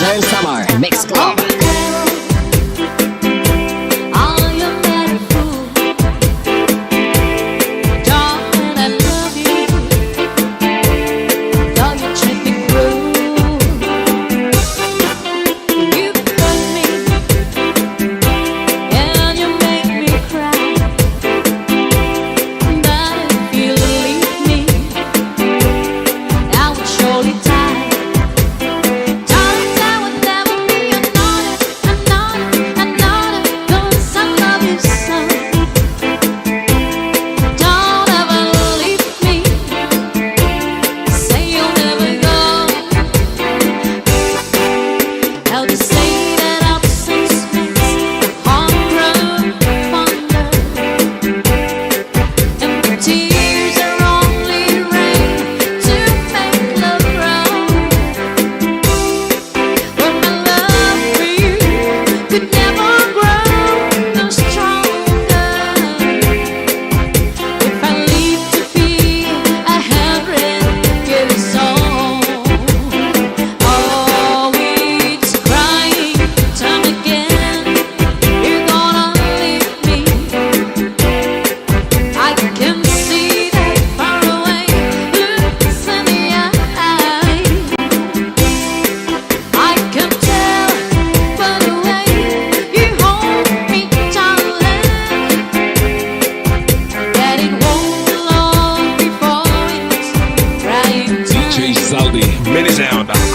Northern Summer Mix Club.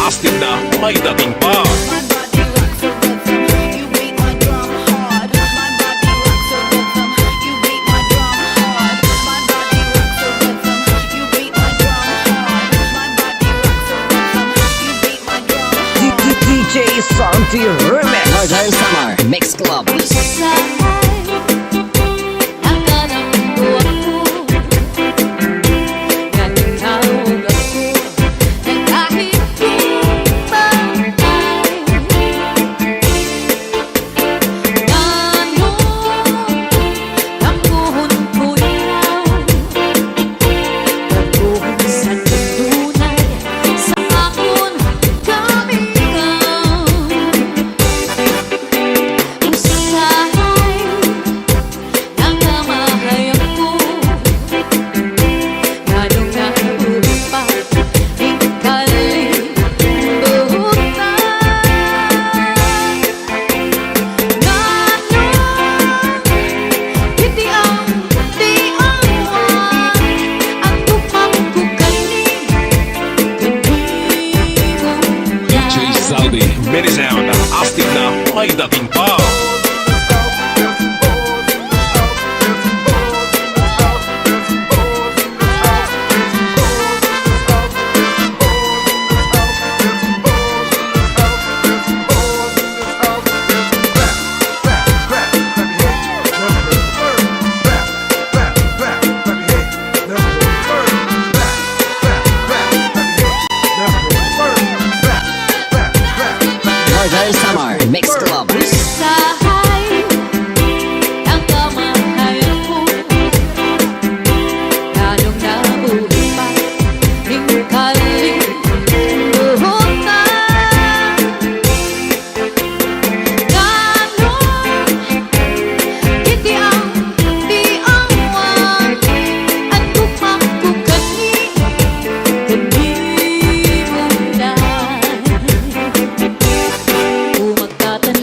Astig na may dating pa. DJ Santi Remix Northern Summer Mix Club. Many sound, astig na may dating pa. Northern Summer Mix Club. Umagkatan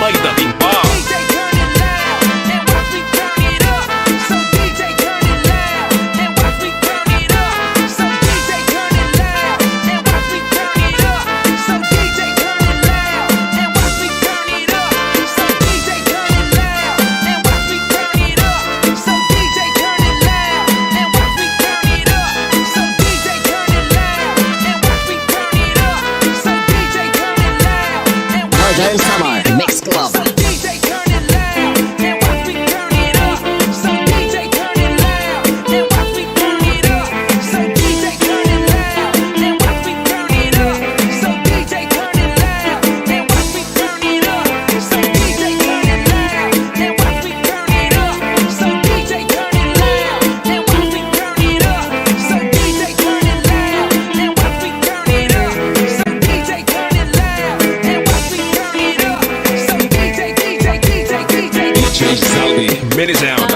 may dating pa. DJ turn it loud and watch me turn it up. So DJ turn it loud and watch me turn it up. So DJ turn it loud and watch me turn it up. So DJ turn it loud and watch me turn it up. So DJ turn it loud and watch me turn it up. So DJ turn it loud and watch me turn it up. So DJ turn it loud and watch me turn it up. So DJ turn it loud and watch me Northern turn Summer it up. Mix Club. So DJ turn it loud and watch me turn it up. So DJ turn it loud and watch me turn it up. So DJ turn it loud and watch me turn it up. So DJ turn it loud and watch me turn it up. So DJ turn it loud and watch me turn it up. So DJ turn it loud and watch me turn it up. So DJ turn it loud and watch me turn it up. So DJ turn it loud and watch me turn it up. So DJ Saldi, Mini Sound.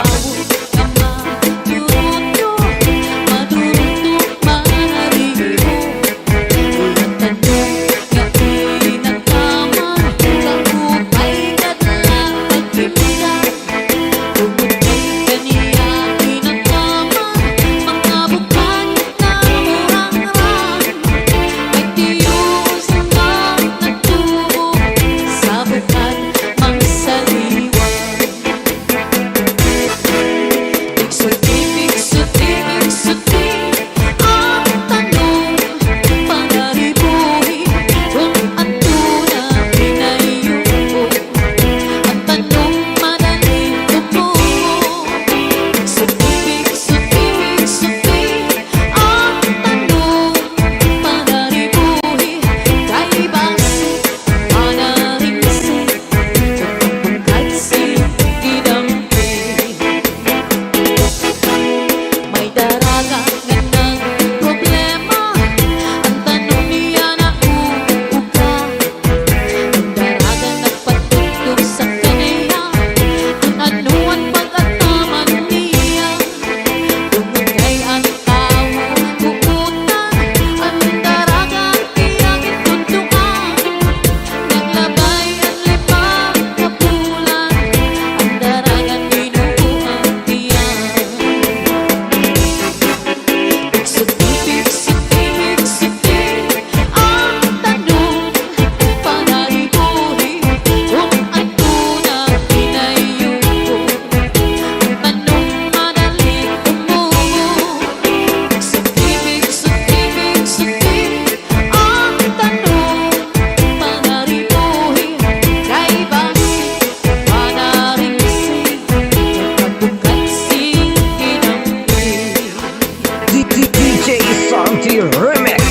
DJ Santi Remix.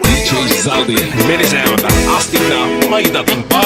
DJ Saldi, Mini Sound. Astig na may dating pa.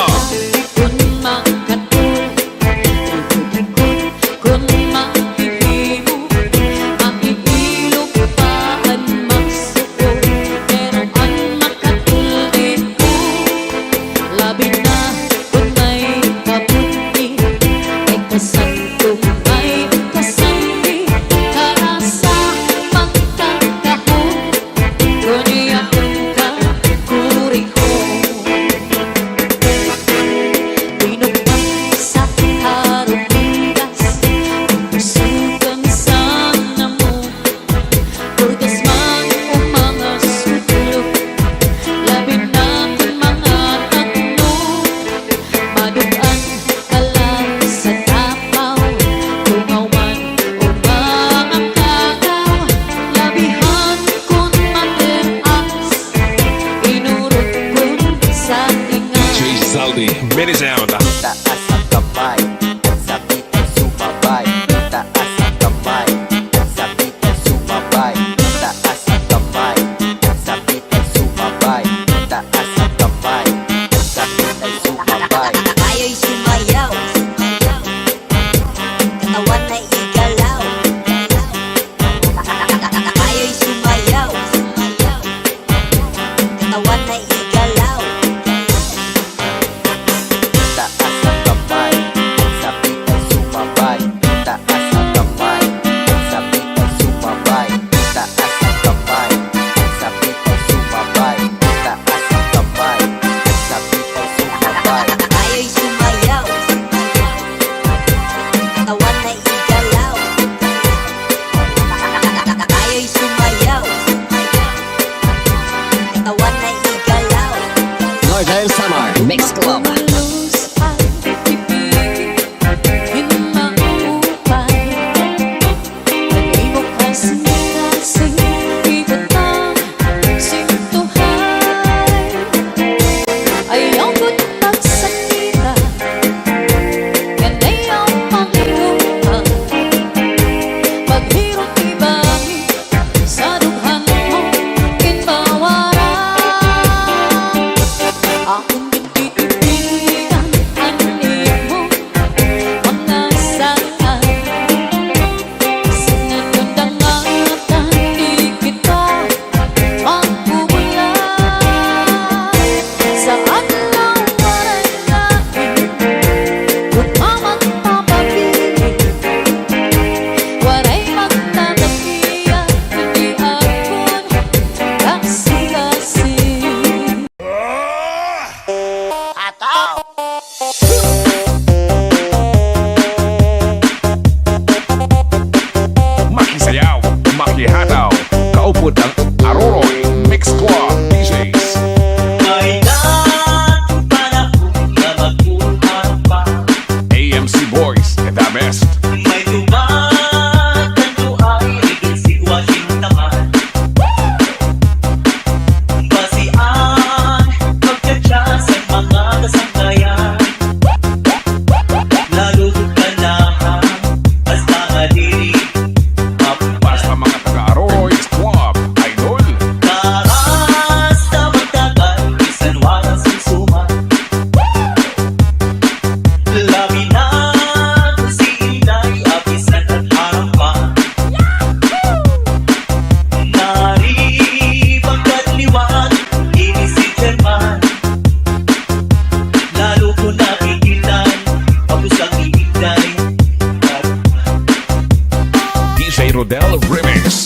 Rodel Remix.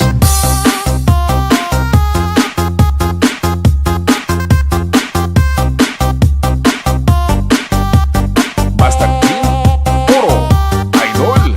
Basta Team Puro Idol.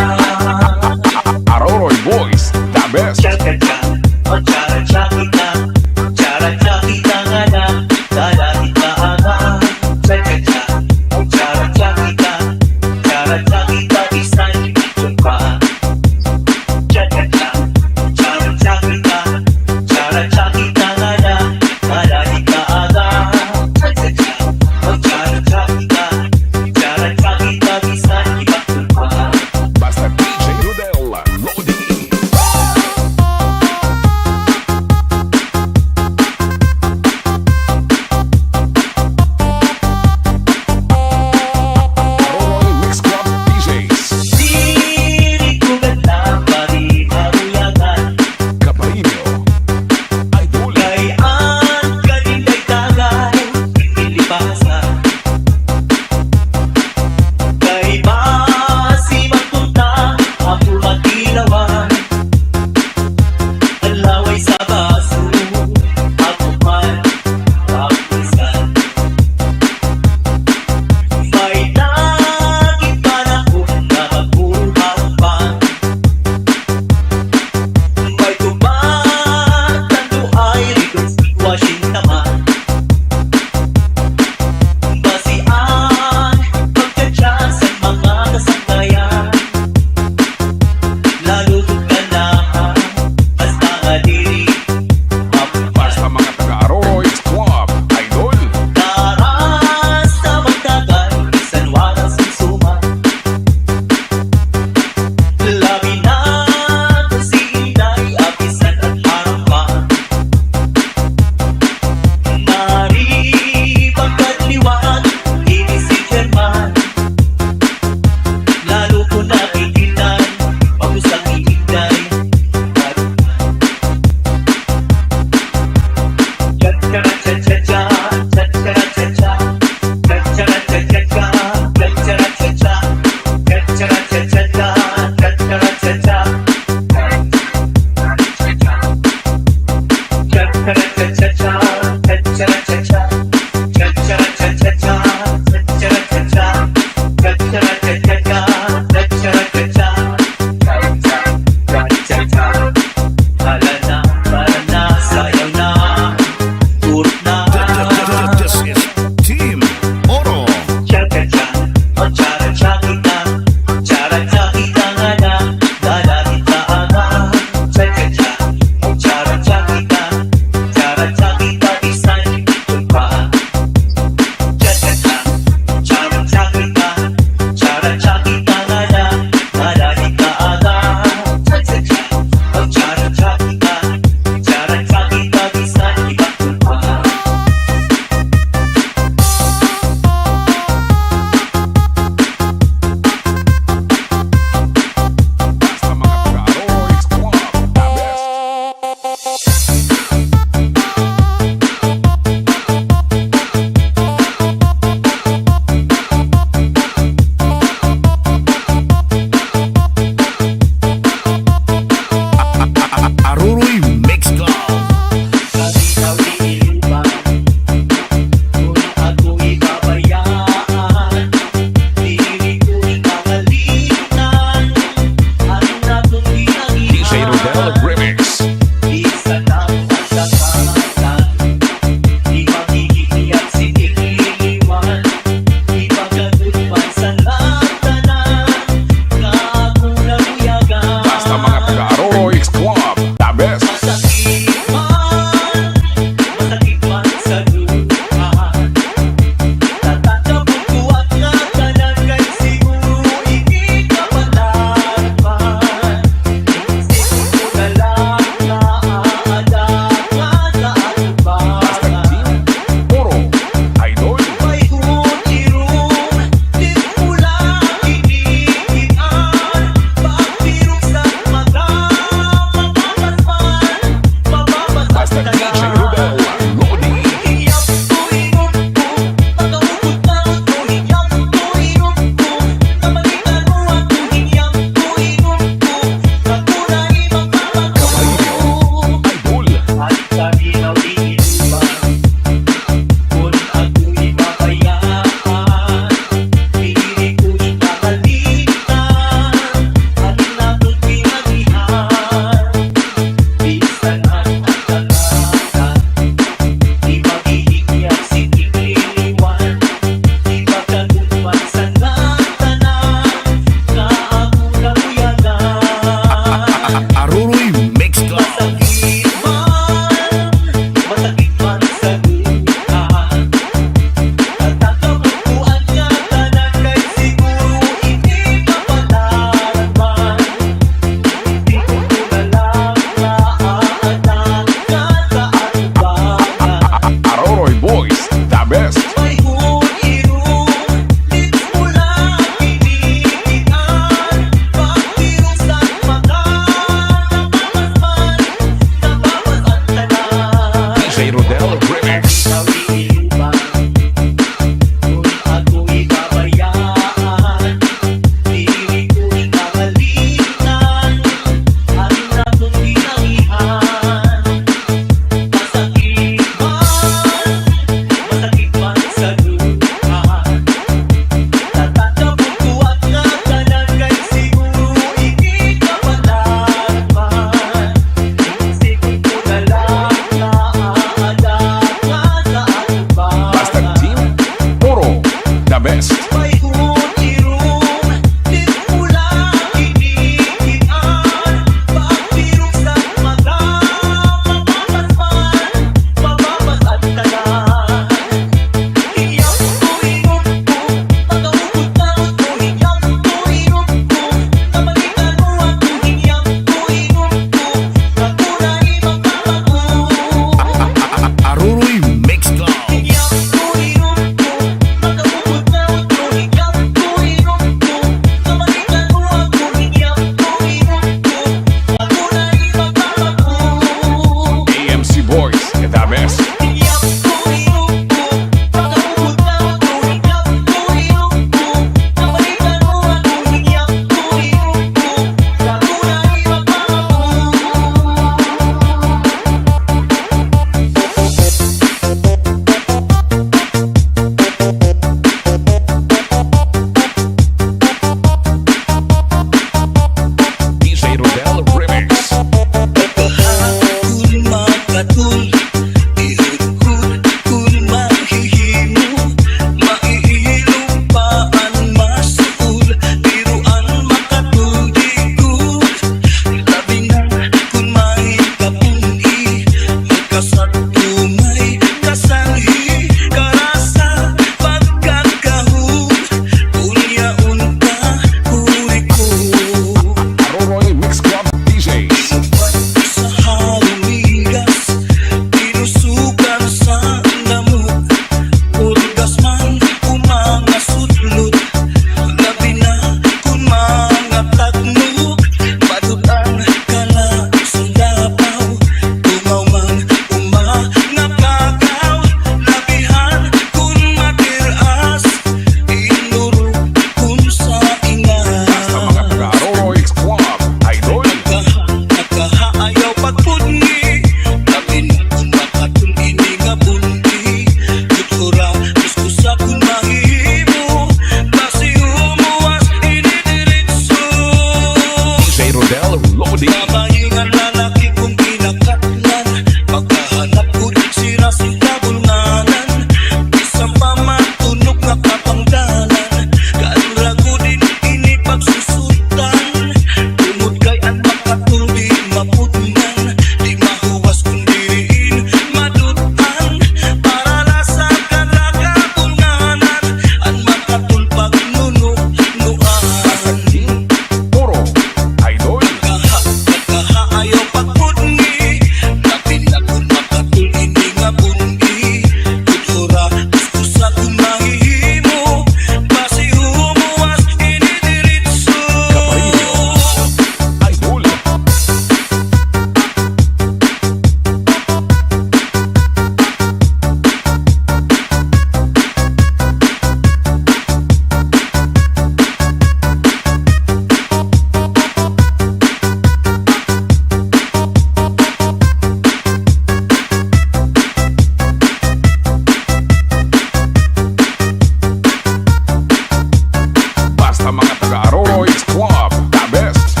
sa mga taga-Aroroy's Club. The best.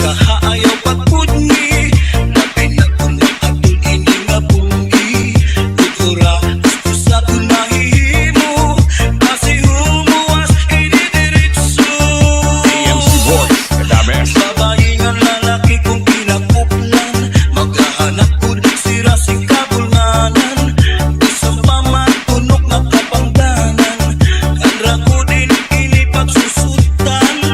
Nakahaayaw pagpudni Napay na kunak atul ini nga bungi Tutura gusto sa kunahihimo Kasi humuwas ini diritso DMC Boys, the best. Babae nga lalaki kung pinakuplan Maghahanap ko sira si kabulnganan Isang pamatunok na kapangdanan Kanra ko din ini pagsusutan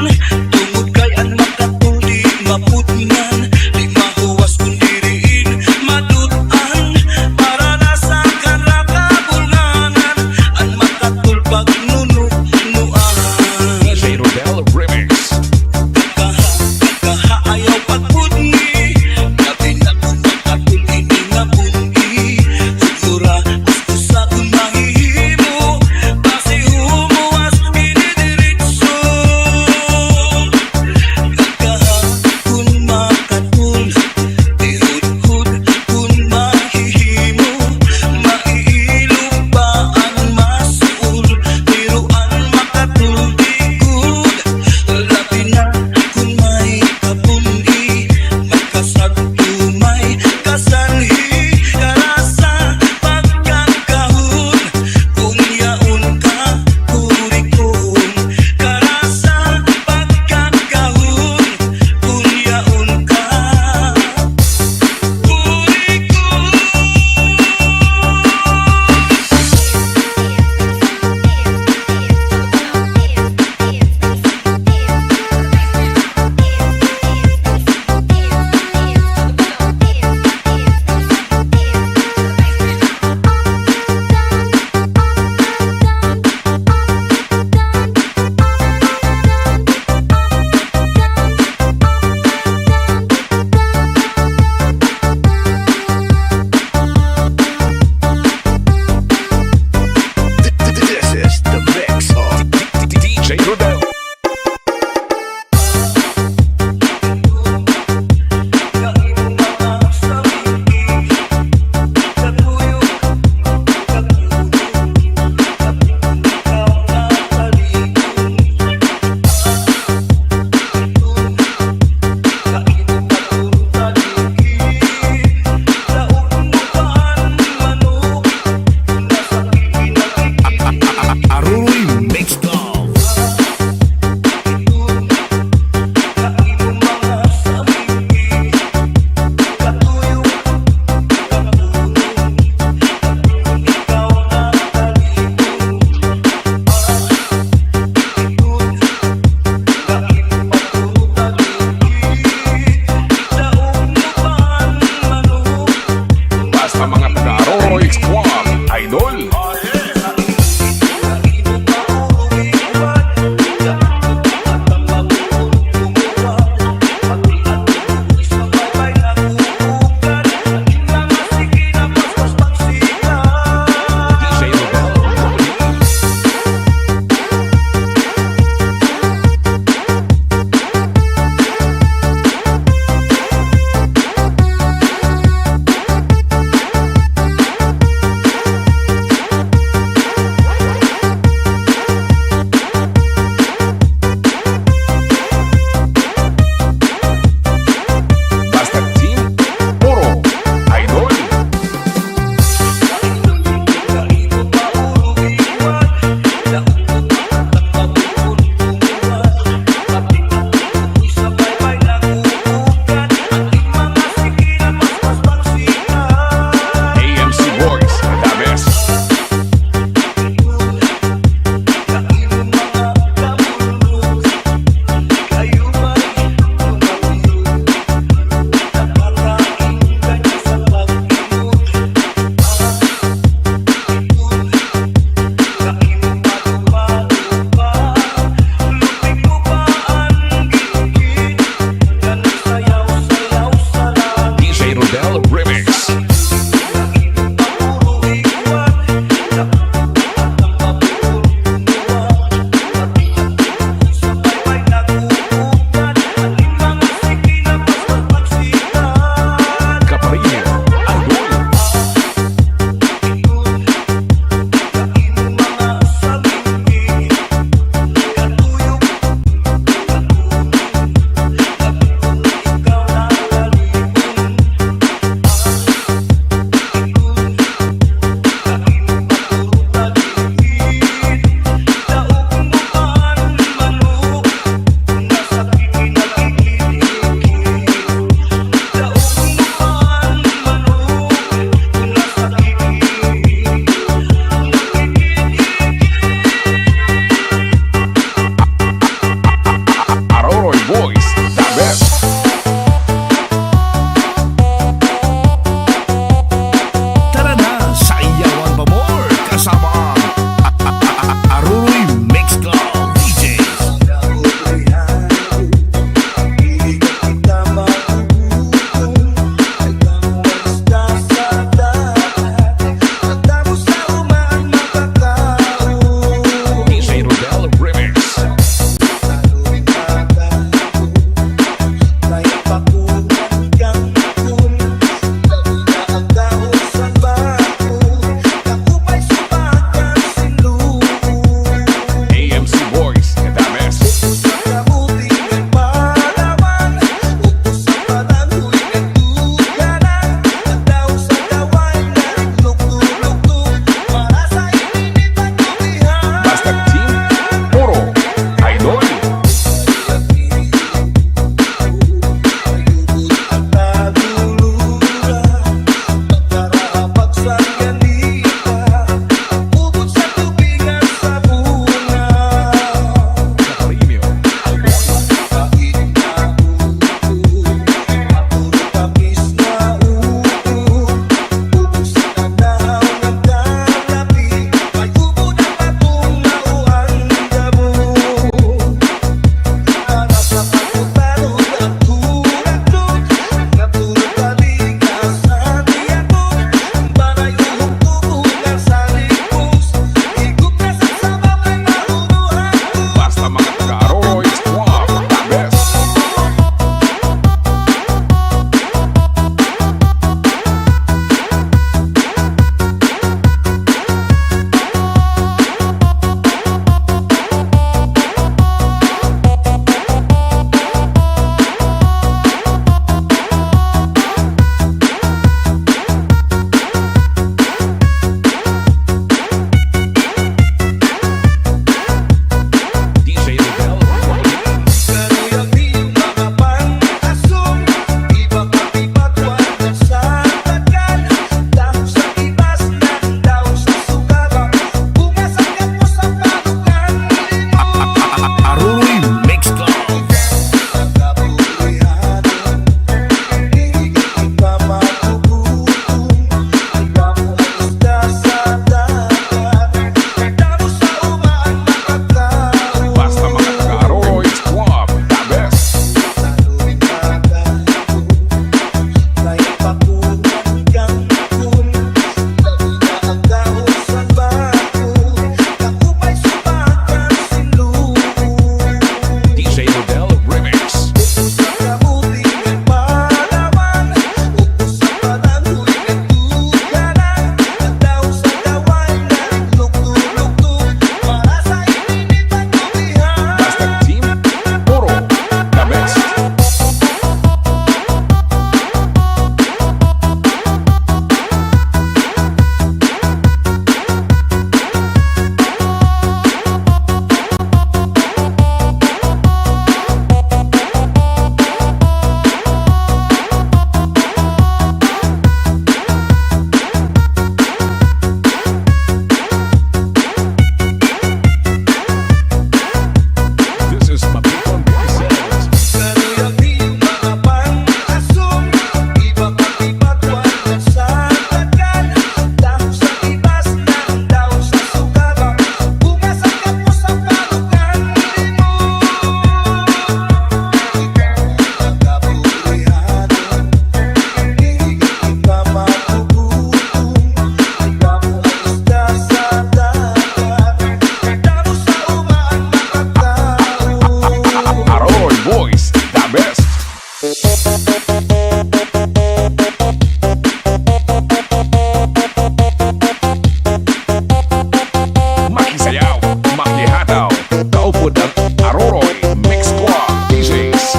Makisayaw, makihataw, kaupod ang Aroroy Mix Club DJs.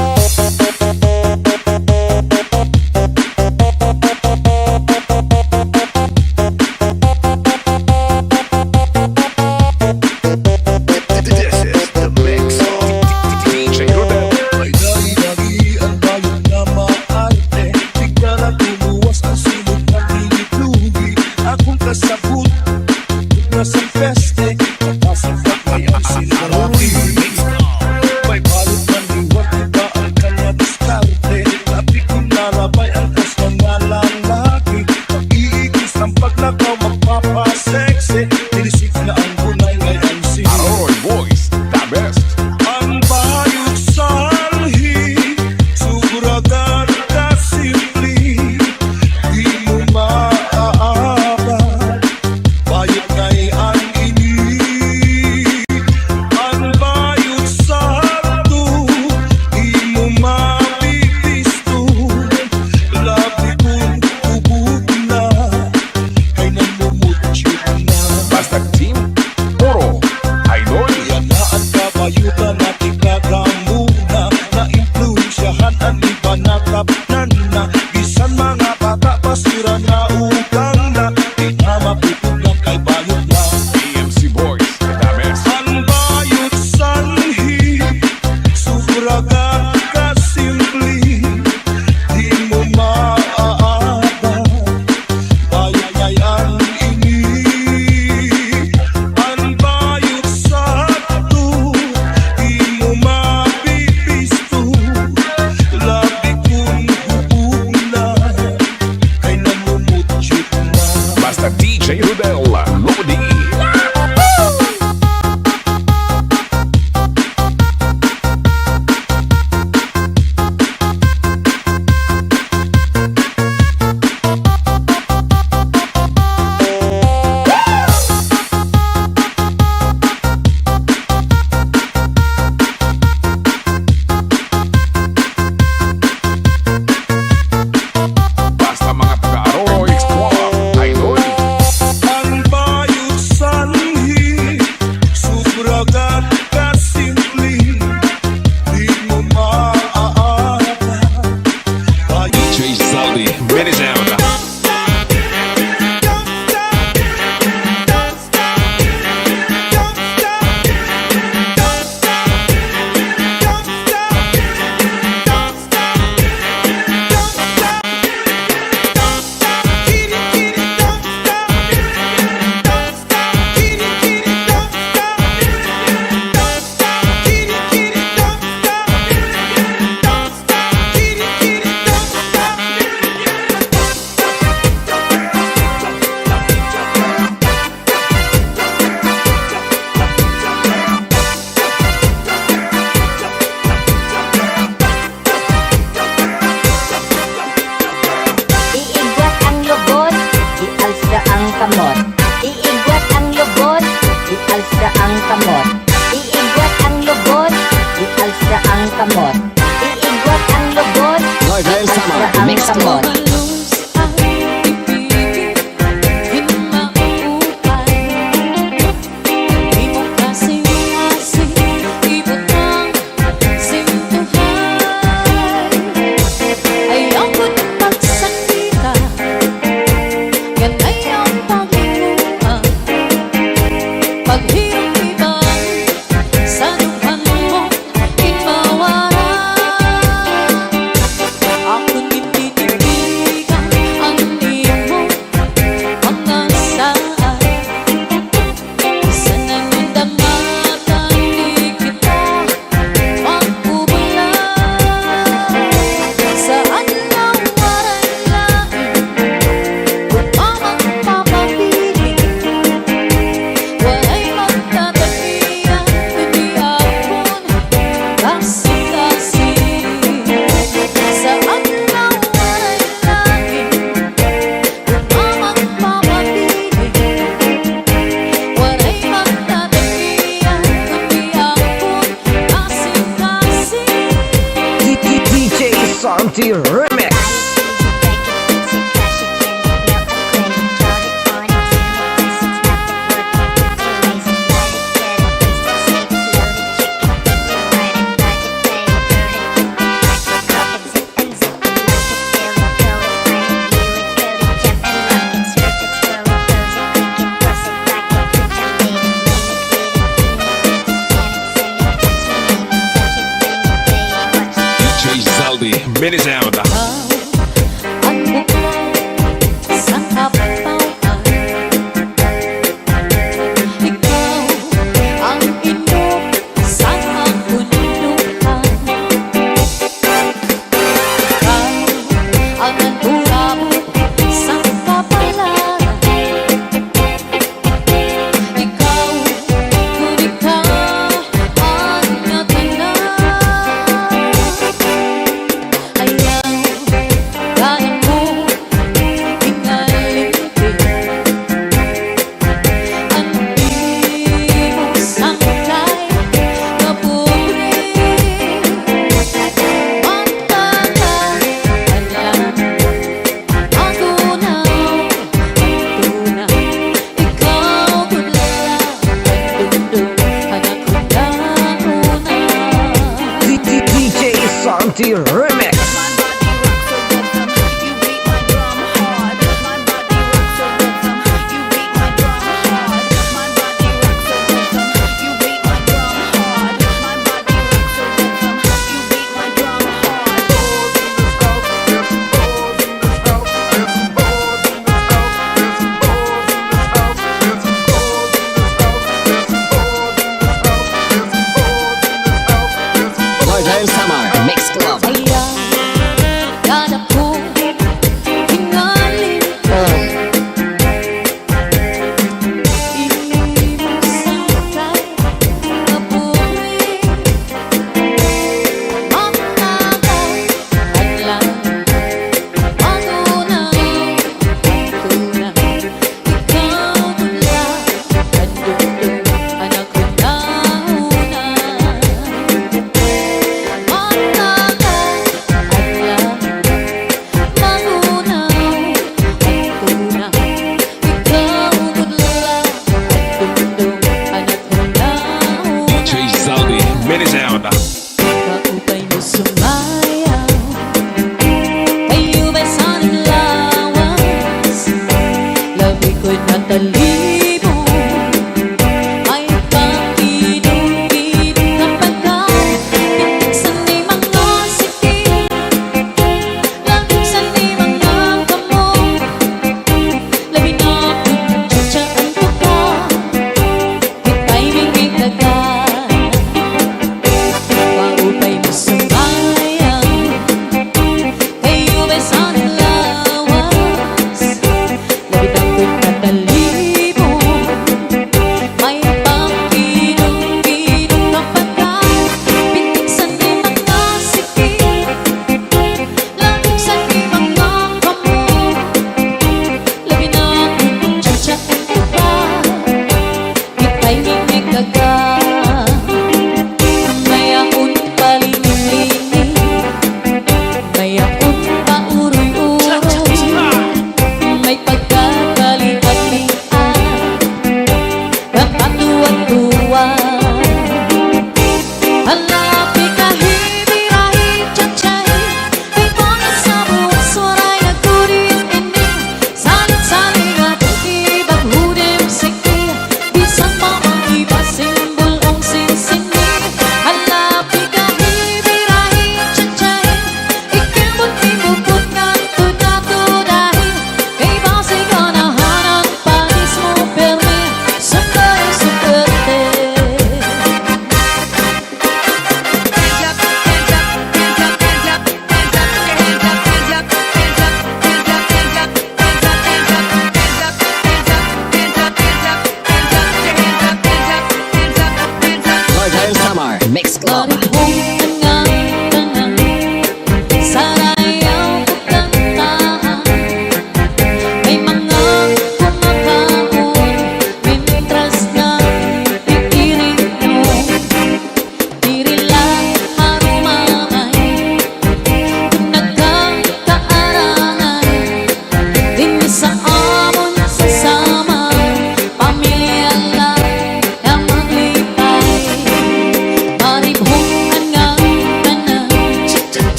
This is the mix. DJ Rodel, May dahil-dagi ang bayot na maarte. Bigla na tumuwas ang silog na kilig-lugi. Akong kasabot, nasa peste. Nakasapak kaya sinarami. May balot ng liwat, iba ang kanya diskarte. Labi kong lalabay ang kas ng lalaki. Pag-iigis ang paglakaw, magpapasexy. Nilisik na ang bunay ngayon sila. Aroroy Boys, the best. Ang bayot salhi, suguragan ka simple, di mo maaabot. Bayot ngay ang ini. Ang bayot sakto, di mo mapipisto. Labi kong ubog na, kay namumutyot na. Basta Team Oro, Idol. Yan na ang kabayutan na ikagamuna. Na-influensyahan ang iba na kapnan na. Bisan mga bata pasira na utang na. Di na mapupulang kay bayot na. AMC Boys, the best. Ang bayot sanhi, sufragan ka simple, di mo maaabot. Bayot ngay ang ini. Ang bayot sakto, di mo mapipisto. Labi kong hubog na, kay namumutyot na. Basta DJ Rodel, Lodi. Basta mga taga-Aroroy Mix Club, Idol. Ang bayot sanhi, sufragan ka simple, di mo maaabot. Bayot DJ Zaldi, Ready Sound. Iigwat ang lubot, ialsa ang kamot. Iigwat ang lubot, ialsa ang kamot. Iigwat ang lubot, ialsa ang kamot. Iigwat ang lubot, Lloyd Ryan Summer, ialsa ang Mix kamot. Club. Ako Santi Remix. DJ Zaldi, mini sound. Ang bukal sa kapawan. Ikaw ang inog sa kabundukan. Ikaw ang nagulabot sa kapalan. Ikaw, kung ikaw ang natanan. Ayaw kaya mo pinalitin. Ang imong sangkay na pobre. Magtatalan ako na tunay. Ikaw tulala pagdundong anak ko na una. DJ Santi Remix. Waray Waray Tagalog. Mix Club. Ayaw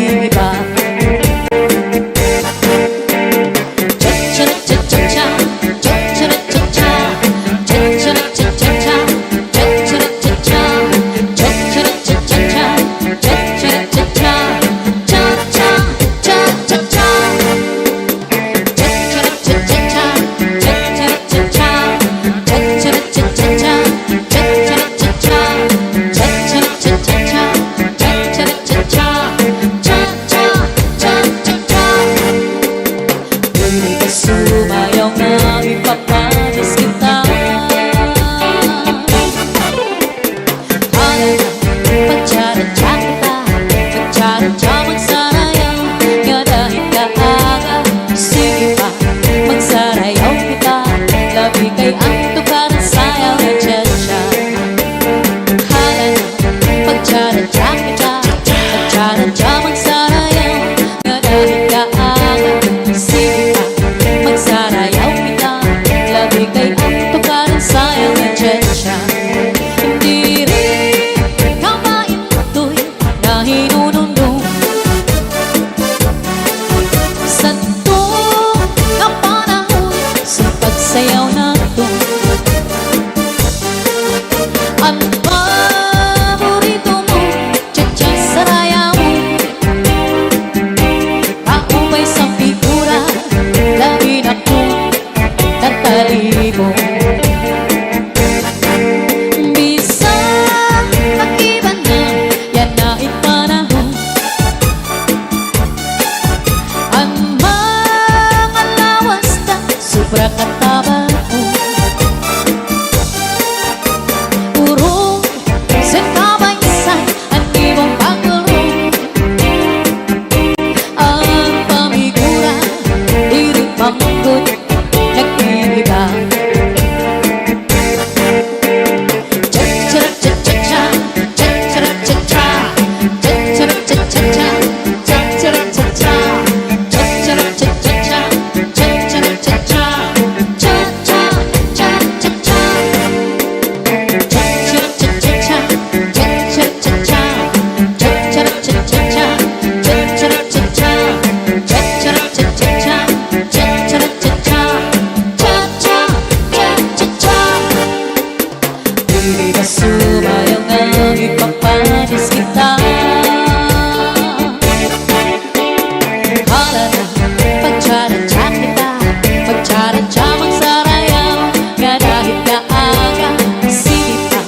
nag-iiba. Cha-cha-cha-cha-cha, cha-cha-cha-cha, cha-cha-cha-cha-cha, cha-cha-cha-cha, cha-cha-cha-cha-cha, cha-cha-cha-cha, cha-cha-cha-cha-cha. Sumayaw na ipapanis kita. Pagtsara-tsa kita, pagtsara-tsa magsarayaw, nga dahil kaaga. Sige pa, magsarayaw kita, labi kay ang tukaran sayaw na tsa-tsa. Hala na, pagtsara-tsa kita, pagtsara-tsa magsarayaw, nga dahil kaaga. Sige pa, magsarayaw kita, labi kay ang tukaran sayaw na tsa-tsa. Hindi rin kamain to'y na hinunundong sa to na panahon sa pagsayaw na to. Ang paborito mo, tsa-tsa saraya mo, kaumay sa figura, labi na ko natalibo. Bisa nag-iba na, yan na ipanahon. Ang mga lawas na sobra kataba mo. Puro sa kabaysay ang ibang pagkaro. Ang pamigura, diri pangkot, nag-iiba. Cha-cha-cha-cha-cha, cha-cha-cha-cha, cha-cha-cha-cha-cha, cha-cha-cha-cha, cha-cha-cha-cha-cha, cha-cha-cha-cha, cha-cha-cha-cha-cha, cha-cha-cha-cha-cha, cha-cha-cha-cha, cha-cha-cha-cha-cha, cha-cha-cha-cha, cha-cha-cha-cha-cha, cha-cha-cha-cha, cha-cha-cha-cha. Hindi ba sumayaw nga ipapanis kita? Hala na, pagtsara-tsa kita, pagtsara-tsa magsarayaw, nga dahil kaaga. Sige pa,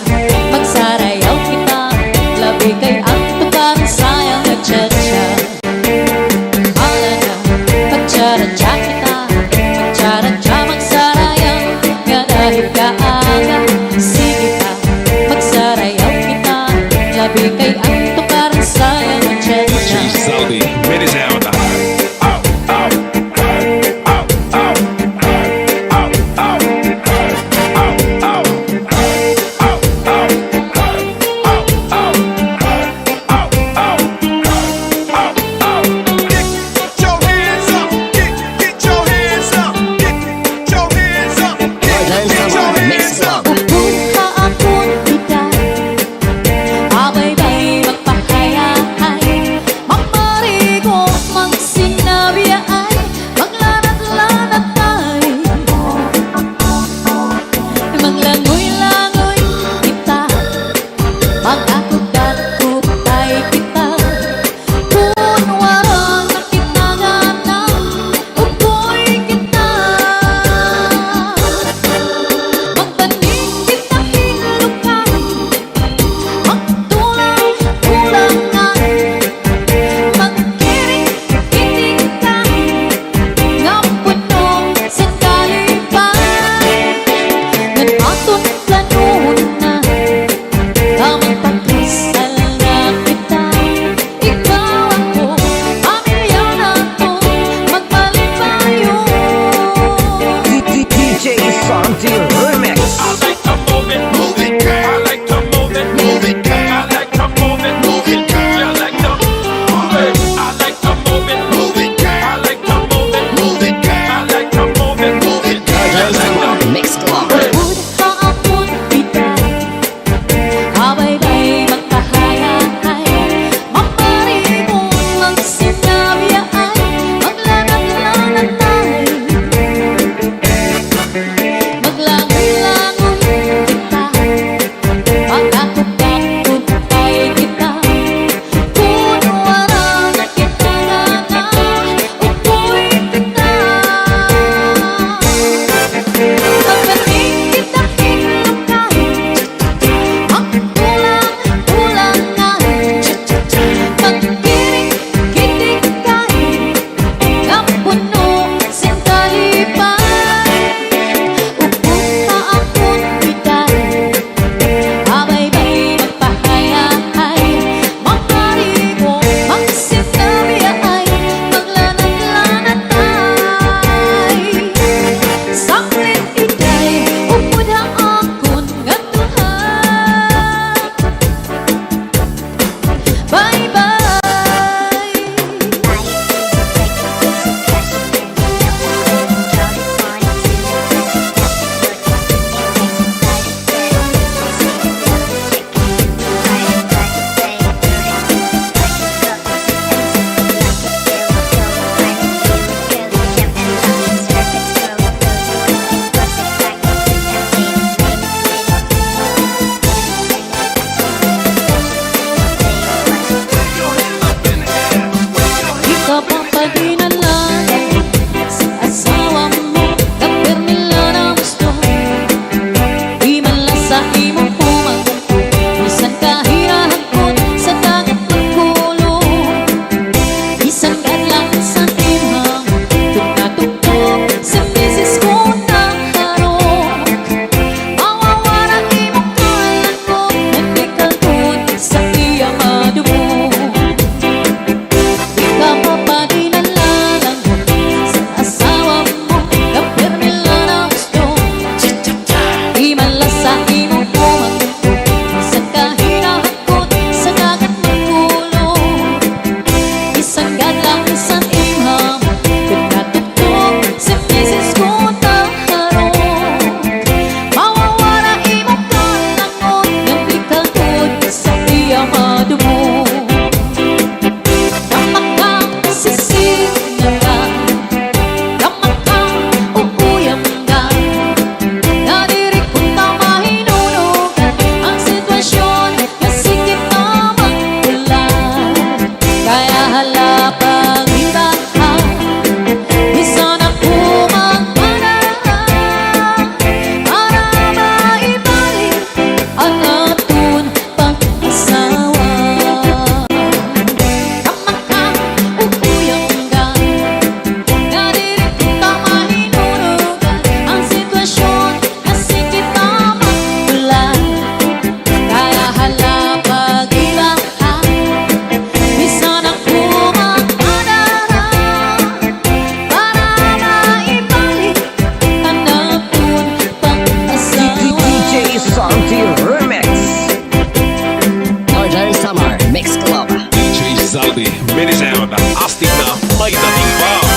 magsarayaw kita, labi kay ang tukaran sayaw na tsa-tsa. Hala na, pagtsara-tsa kita, pagtsara-tsa magsarayaw, nga dahil kaaga. Sige pa, magsarayaw kita, labi kay ang tukaran sayaw na tsa-tsa. Saudi, ready now the out, out, out, out, out, out, out, Get your hands up. Get your hands up. Get your hands up. Marjan Samar, Mix Club. Buha akong edad, abay-bay magpahayahay, pag-ibaan Isa na pumagmanaan Para maibalik ang atun pag-asawa Kamakang upuyanggan Nga dilit ka mahinunugan Ang sitwasyon na sikit na magtulan Kaya hala pag-ibaan Bisa na pumagmanaan Para maibalik ang atun pag-asawa DJ Santi Remix. Northern Summer Mix Club. DJ Salvi, Mini Sound, astig na may dating pa.